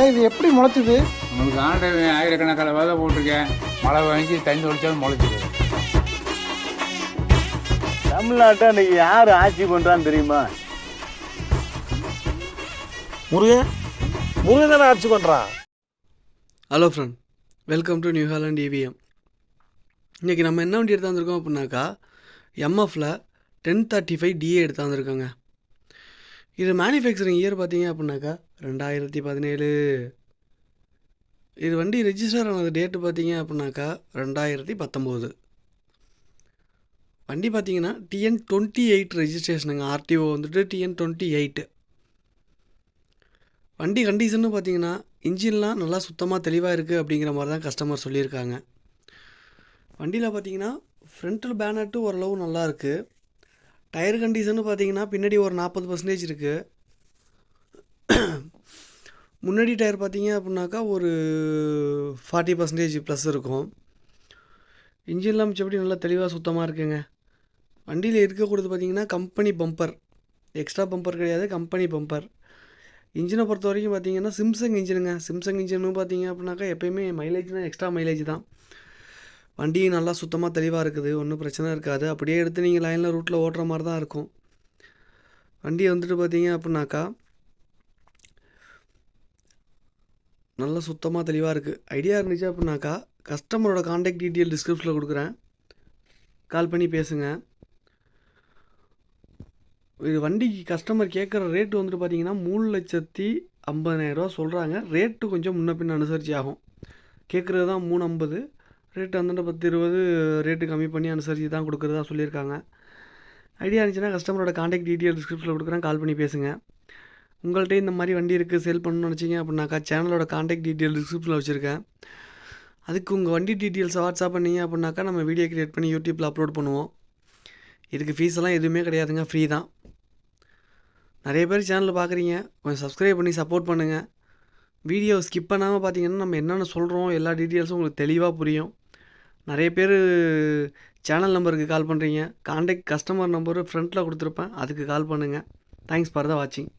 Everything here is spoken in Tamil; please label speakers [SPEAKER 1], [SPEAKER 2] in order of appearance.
[SPEAKER 1] இது எப்படி முளைச்சிது?
[SPEAKER 2] உங்களுக்கு ஆண்டு ஆயிரக்கணக்கான விதை போட்டிருக்கேன். மழை வாங்கி தண்ணி ஒழிச்சாலும் முளைச்சிது.
[SPEAKER 3] தமிழ்நாட்டை இன்னைக்கு யார் ஆட்சி பண்ணுறான்னு தெரியுமா?
[SPEAKER 1] முருகன் தானே ஆட்சி பண்ணுறான்.
[SPEAKER 4] Hello friend, welcome to new Holland EVM. இன்றைக்கி நம்ம என்ன வண்டி எடுத்து வந்திருக்கோம் அப்படின்னாக்கா எம்எஃப்பில் 1035 DA எடுத்து வந்திருக்கோங்க. இது மேனுஃபேக்சரிங் இயர் பார்த்தீங்க அப்படின்னாக்கா 2017. இது வண்டி ரெஜிஸ்டர் ஆனது டேட்டு பார்த்தீங்க அப்படின்னாக்கா 2019. வண்டி பார்த்தீங்கன்னா TN 28 ரெஜிஸ்ட்ரேஷனுங்க. RTO வந்துட்டு TN 28. வண்டி கண்டிஷன்னு பார்த்தீங்கன்னா இன்ஜின்லாம் நல்லா சுத்தமாக தெளிவாக இருக்குது அப்படிங்கிற மாதிரி தான் கஸ்டமர் சொல்லியிருக்காங்க. வண்டியில் பார்த்தீங்கன்னா ஃப்ரண்ட்டில் பேனட்டு ஓரளவு நல்லா இருக்குது. டயர் கண்டிஷன்னு பார்த்தீங்கன்னா பின்னாடி ஒரு 40% இருக்குது. முன்னாடி டயர் பார்த்தீங்க அப்படின்னாக்கா ஒரு 40% ப்ளஸ் இருக்கும். இன்ஜின்லாம் மிச்சப்படி நல்லா தெளிவாக சுத்தமாக இருக்குங்க. வண்டியில் இருக்கக்கூடியது பார்த்தீங்கன்னா கம்பெனி பம்பர், எக்ஸ்ட்ரா பம்பர் கிடையாது, கம்பெனி பம்பர். இன்ஜினை பொறுத்த வரைக்கும் பார்த்தீங்கன்னா சிம்சங் இன்ஜினுங்க. சிம்சங் இன்ஜின்னு பார்த்தீங்க அப்படின்னாக்கா எப்போயுமே மைலேஜ்னால் எக்ஸ்ட்ரா மைலேஜ் தான். வண்டியும் நல்லா சுத்தமாக தெளிவாக இருக்குது, ஒன்றும் பிரச்சனை இருக்காது. அப்படியே எடுத்து நீங்கள் லைனில் ரூட்டில் ஓட்டுற மாதிரி தான் இருக்கும். வண்டி வந்துட்டு பார்த்தீங்க அப்படின்னாக்கா நல்லா சுத்தமாக தெளிவாக இருக்குது. ஐடியா இருந்துச்சு அப்படின்னாக்கா கஸ்டமரோட கான்டாக்ட் டீட்டெயில் டிஸ்கிரிப்ஷனில் கொடுக்குறேன், கால் பண்ணி பேசுங்க. இது வண்டிக்கு கஸ்டமர் கேட்குற ரேட்டு வந்துட்டு பார்த்தீங்கன்னா 3,50,000 சொல்கிறாங்க. ரேட்டு கொஞ்சம் முன்ன பின்ன அனுசரித்து ஆகும். கேட்குறது தான் 350, ரேட்டு வந்துட்டு 10-20 ரேட்டு கம்மி பண்ணி அனுசரித்து தான் கொடுக்குறதா சொல்லியிருக்காங்க. ஐடியா இருந்துச்சுன்னா கஸ்டமரோட கான்டாக்ட் டீட்டெயில் டிஸ்கிரிப்ஷனில் கொடுக்குறேன், கால் பண்ணி பேசுங்க. உங்கள்கிட்ட இந்த மாதிரி வண்டி இருக்குது சேல் பண்ணணும்னு நினச்சிங்க அப்படின்னாக்கா சேனலோட கான்டாக்ட் டீட்டெயில் டிஸ்கிரிப்ஷனில் வச்சுருக்கேன். அதுக்கு உங்கள் வண்டி டீட்டெயில்ஸை வாட்ஸ்அப் பண்ணிங்க அப்படின்னாக்கா நம்ம வீடியோ கிரியேட் பண்ணி யூடியூப்பில் அப்லோட் பண்ணுவோம். இதுக்கு ஃபீஸெல்லாம் எதுவுமே கிடையாதுங்க, ஃப்ரீ தான். நிறைய பேர் சேனலில் பார்க்குறீங்க, கொஞ்சம் சப்ஸ்கிரைப் பண்ணி சப்போர்ட் பண்ணுங்கள். வீடியோ ஸ்கிப் பண்ணாமல் பார்த்தீங்கன்னா நம்ம என்னென்ன சொல்கிறோம் எல்லா டீட்டெயில்ஸும் உங்களுக்கு தெளிவாக புரியும். நிறைய பேர் சேனல் நம்பருக்கு கால் பண்ணுறீங்க, கான்டாக்ட் கஸ்டமர் நம்பரு ஃப்ரண்ட்டில் கொடுத்துருப்பேன், அதுக்கு கால் பண்ணுங்கள். தேங்க்ஸ் ஃபார் த வாட்சிங்.